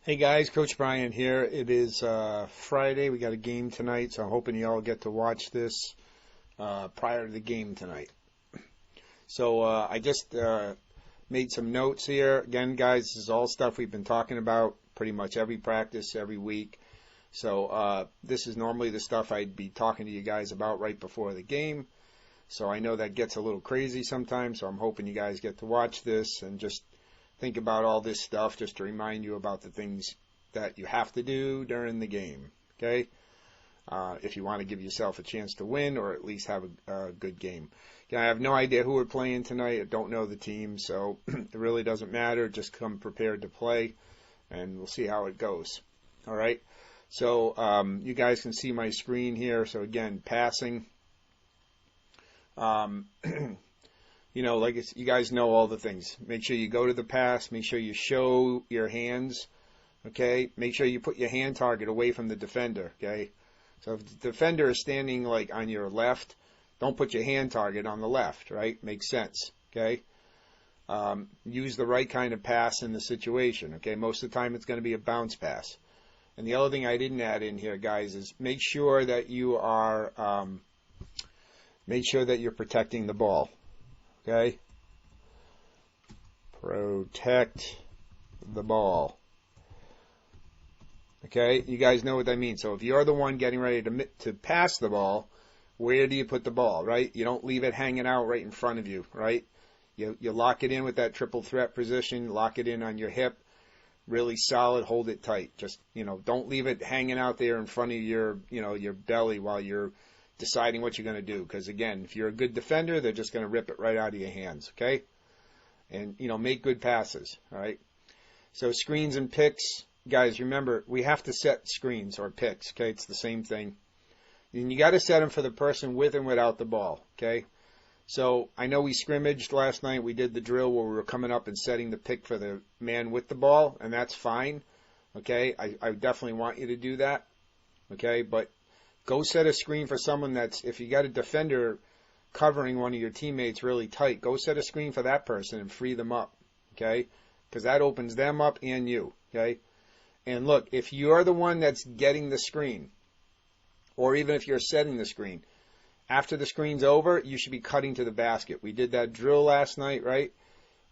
Hey guys, Coach Brian here. It is Friday. We got a game tonight, so I'm hoping you all get to watch this prior to the game tonight. So I just made some notes here. Again, guys, this is all stuff we've been talking about pretty much every practice, every week. So this is normally the stuff I'd be talking to you guys about right before the game. So I know that gets a little crazy sometimes, so I'm hoping you guys get to watch this and just think about all this stuff just to remind you about the things that you have to do during the game, okay? If you want to give yourself a chance to win or at least have a good game. Again, I have no idea who we're playing tonight. I don't know the team, so it really doesn't matter. Just come prepared to play, and we'll see how it goes, all right? So you guys can see my screen here. So, again, passing. You know, like you guys know all the things. Make sure you go to the pass. Make sure you show your hands, okay? Make sure you put your hand target away from the defender, okay? So if the defender is standing like on your left, don't put your hand target on the left, right? Makes sense, okay? Use the right kind of pass in the situation, okay? Most of the time it's going to be a bounce pass. And the other thing I didn't add in here, guys, is make sure that you are, make sure that you're protecting the ball. Okay? Protect the ball. Okay? You guys know what that means. So if you're the one getting ready to pass the ball, where do you put the ball, right? You don't leave it hanging out right in front of you, right? You lock it in with that triple threat position, lock it in on your hip, really solid, hold it tight. Just, don't leave it hanging out there in front of your, your belly while you're deciding what you're going to do. Because, again, if you're a good defender, they're just going to rip it right out of your hands, okay? And, make good passes, all right? So screens and picks, guys, remember, we have to set screens or picks, okay? It's the same thing. And you got to set them for the person with and without the ball, okay? So I know we scrimmaged last night. We did the drill where we were coming up and setting the pick for the man with the ball, and that's fine, okay? I definitely want you to do that, okay? But go set a screen for someone that's, if you got a defender covering one of your teammates really tight, go set a screen for that person and free them up, okay? Because that opens them up and you, okay? And look, if you're the one that's getting the screen, or even if you're setting the screen, after the screen's over, you should be cutting to the basket. We did that drill last night, right?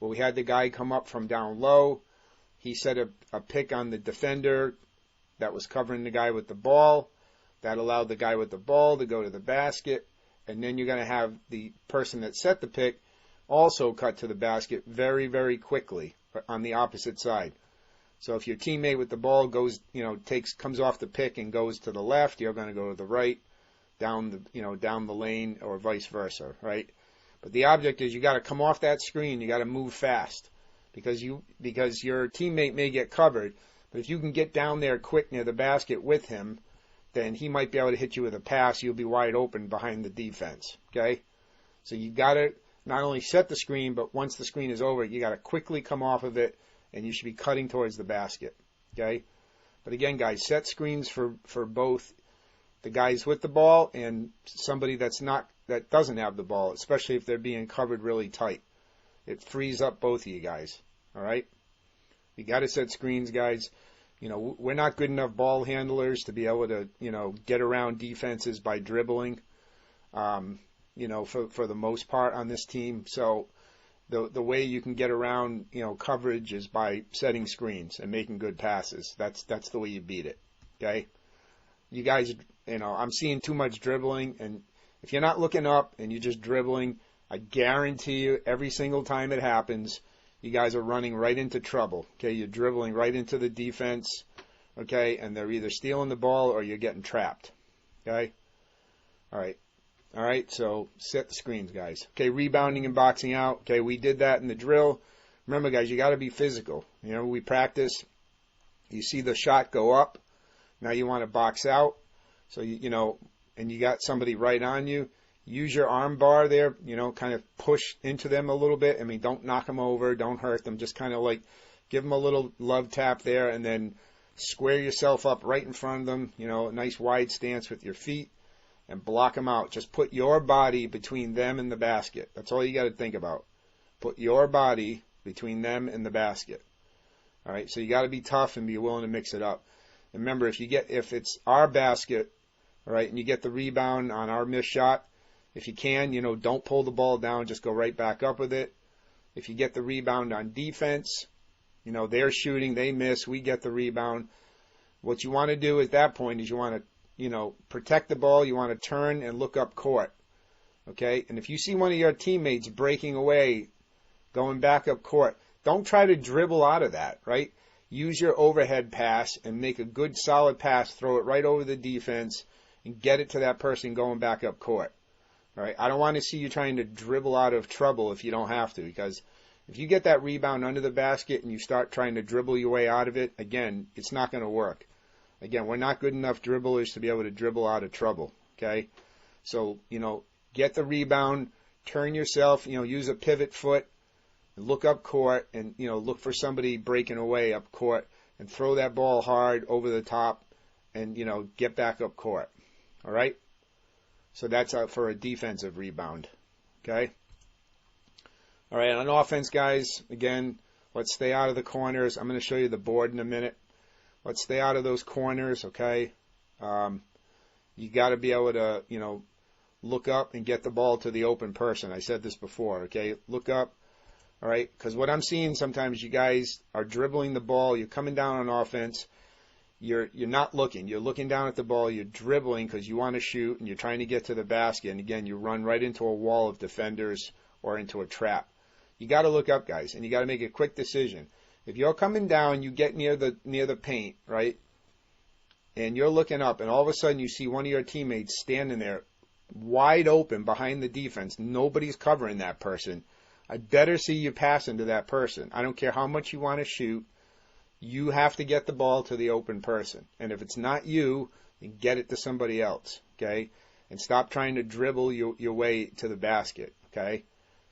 Where we had the guy come up from down low. He set a pick on the defender that was covering the guy with the ball. That allowed the guy with the ball to go to the basket, and then you're going to have the person that set the pick also cut to the basket very, very quickly on the opposite side. So if your teammate with the ball goes, comes off the pick and goes to the left, you're going to go to the right, down the lane, or vice versa, right? But the object is you got to come off that screen, you got to move fast, because your teammate may get covered, but if you can get down there quick near the basket with him, then he might be able to hit you with a pass. You'll be wide open behind the defense, okay? So you got to not only set the screen, but once the screen is over, you got to quickly come off of it, and you should be cutting towards the basket, okay? But again, guys, set screens for both the guys with the ball and somebody that doesn't have the ball, especially if they're being covered really tight. It frees up both of you guys, all right? You got to set screens, guys. We're not good enough ball handlers to be able to, get around defenses by dribbling, for the most part on this team. So the way you can get around, coverage is by setting screens and making good passes. That's the way you beat it, okay? You guys, I'm seeing too much dribbling, and if you're not looking up and you're just dribbling, I guarantee you every single time it happens, you guys are running right into trouble, okay? You're dribbling right into the defense, okay? And they're either stealing the ball or you're getting trapped, okay? All right, so set the screens, guys. Okay, rebounding and boxing out. Okay, we did that in the drill. Remember, guys, you got to be physical. We practice. You see the shot go up. Now you want to box out. So, and you got somebody right on you. Use your arm bar there, kind of push into them a little bit. I mean, don't knock them over. Don't hurt them. Just kind of like give them a little love tap there, and then square yourself up right in front of them, a nice wide stance with your feet, and block them out. Just put your body between them and the basket. That's all you got to think about. Put your body between them and the basket. All right, so you got to be tough and be willing to mix it up. And remember, if it's our basket, all right, and you get the rebound on our missed shot, if you can, don't pull the ball down, just go right back up with it. If you get the rebound on defense, they're shooting, they miss, we get the rebound. What you want to do at that point is you want to, protect the ball. You want to turn and look up court. Okay? And if you see one of your teammates breaking away, going back up court, don't try to dribble out of that, right? Use your overhead pass and make a good solid pass, throw it right over the defense, and get it to that person going back up court. All right? I don't want to see you trying to dribble out of trouble if you don't have to, because if you get that rebound under the basket and you start trying to dribble your way out of it, again, it's not going to work. Again, we're not good enough dribblers to be able to dribble out of trouble, okay? So, get the rebound, turn yourself, use a pivot foot, look up court, and, look for somebody breaking away up court, and throw that ball hard over the top, and, get back up court, all right? So that's for a defensive rebound, okay? All right, on offense, guys, again, let's stay out of the corners. I'm going to show you the board in a minute. Let's stay out of those corners, okay? You got to be able to, look up and get the ball to the open person. I said this before, okay? Look up, all right? Because what I'm seeing sometimes, you guys are dribbling the ball. You're coming down on offense. You're not looking. You're looking down at the ball. You're dribbling because you want to shoot, and you're trying to get to the basket. And, again, you run right into a wall of defenders or into a trap. You got to look up, guys, and you got to make a quick decision. If you're coming down, you get near the paint, right? And you're looking up, and all of a sudden you see one of your teammates standing there wide open behind the defense. Nobody's covering that person. I better see you passing to that person. I don't care how much you want to shoot. You have to get the ball to the open person. And if it's not you, then get it to somebody else, okay? And stop trying to dribble your way to the basket, okay?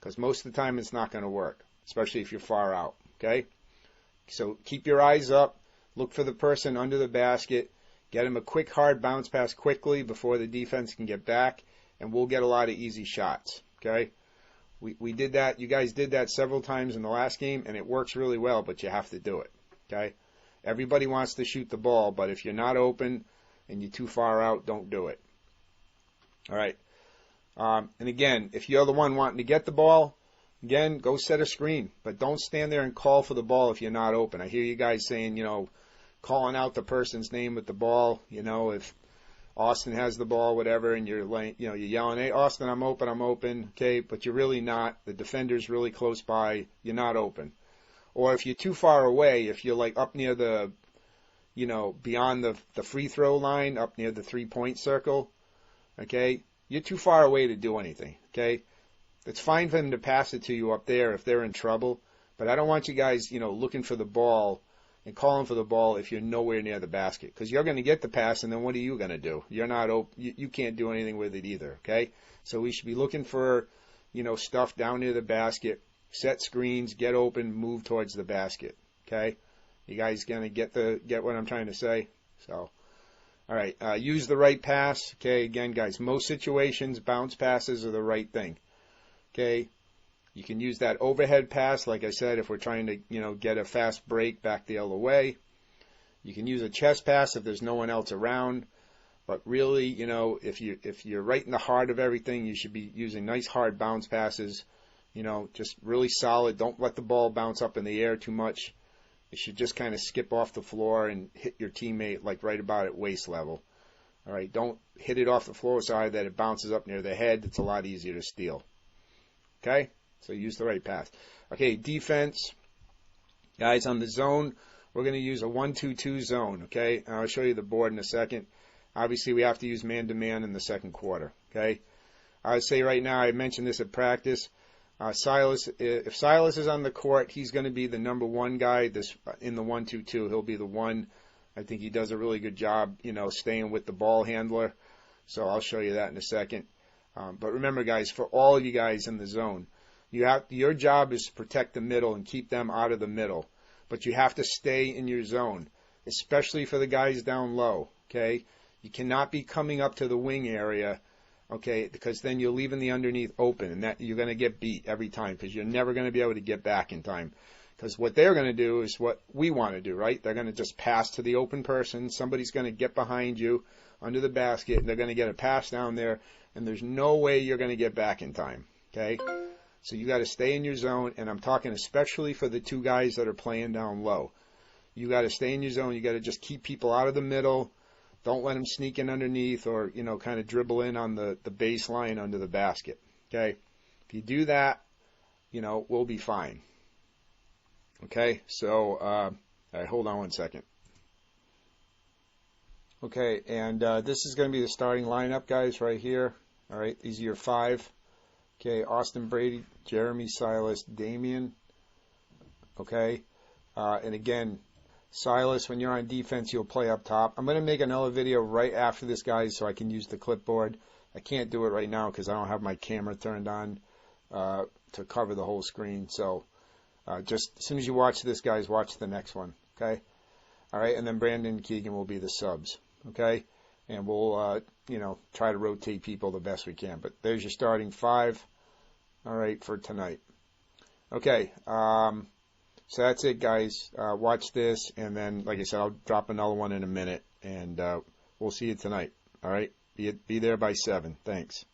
Because most of the time it's not going to work, especially if you're far out, okay? So keep your eyes up. Look for the person under the basket. Get him a quick, hard bounce pass quickly before the defense can get back, and we'll get a lot of easy shots, okay? We did that. You guys did that several times in the last game, and it works really well, but you have to do it, okay? Everybody wants to shoot the ball, but if you're not open and you're too far out, don't do it. All right. And again, if you're the one wanting to get the ball, again, go set a screen, but don't stand there and call for the ball if you're not open. I hear you guys saying, calling out the person's name with the ball, if Austin has the ball, whatever, and you're yelling, hey, Austin, I'm open, okay, but you're really not. The defender's really close by, you're not open. Or if you're too far away, if you're like up near the, beyond the free throw line, up near the 3-point circle, okay, you're too far away to do anything, okay? It's fine for them to pass it to you up there if they're in trouble, but I don't want you guys, looking for the ball and calling for the ball if you're nowhere near the basket, because you're going to get the pass, and then what are you going to do? You're not open. You can't do anything with it either, okay? So we should be looking for, stuff down near the basket, set screens, get open, move towards the basket, okay? You guys going to get what I'm trying to say? So, all right, use the right pass, okay? Again, guys, most situations, bounce passes are the right thing, okay? You can use that overhead pass, like I said, if we're trying to, get a fast break back the other way. You can use a chest pass if there's no one else around. But really, if you're right in the heart of everything, you should be using nice hard bounce passes. Just really solid. Don't let the ball bounce up in the air too much. It should just kind of skip off the floor and hit your teammate like right about at waist level. All right, don't hit it off the floor so hard that it bounces up near the head. It's a lot easier to steal. Okay? So use the right pass. Okay, defense. Guys, on the zone, we're going to use a 1-2-2 zone, okay? And I'll show you the board in a second. Obviously, we have to use man-to-man in the second quarter, okay? I would say right now, I mentioned this at practice, if Silas is on the court, he's going to be the number one guy in the 1-2-2. He'll be the one. I think he does a really good job, staying with the ball handler. So I'll show you that in a second. But remember, guys, for all of you guys in the zone, your job is to protect the middle and keep them out of the middle. But you have to stay in your zone, especially for the guys down low, okay? You cannot be coming up to the wing area, okay, because then you're leaving the underneath open, and that you're going to get beat every time because you're never going to be able to get back in time. Because what they're going to do is what we want to do, right? They're going to just pass to the open person. Somebody's going to get behind you under the basket, and they're going to get a pass down there, and there's no way you're going to get back in time, okay? So you got to stay in your zone, and I'm talking especially for the two guys that are playing down low. You got to stay in your zone. You got to just keep people out of the middle. Don't let them sneak in underneath or, kind of dribble in on the baseline under the basket, okay? If you do that, we'll be fine. Okay, so, all right, hold on one second. Okay, and this is going to be the starting lineup, guys, right here. All right, these are your 5. Okay, Austin Brady, Jeremy Silas, Damian. Okay, and again, Silas, when you're on defense, you'll play up top. I'm going to make another video right after this, guys, so I can use the clipboard. I can't do it right now because I don't have my camera turned on to cover the whole screen. So just as soon as you watch this, guys, watch the next one. Okay, all right, and then Brandon and Keegan will be the subs. Okay, and we'll try to rotate people the best we can. But there's your starting 5. All right, for tonight. Okay, so that's it, guys. Watch this, and then, like I said, I'll drop another one in a minute, and we'll see you tonight. All right, be there by 7. Thanks.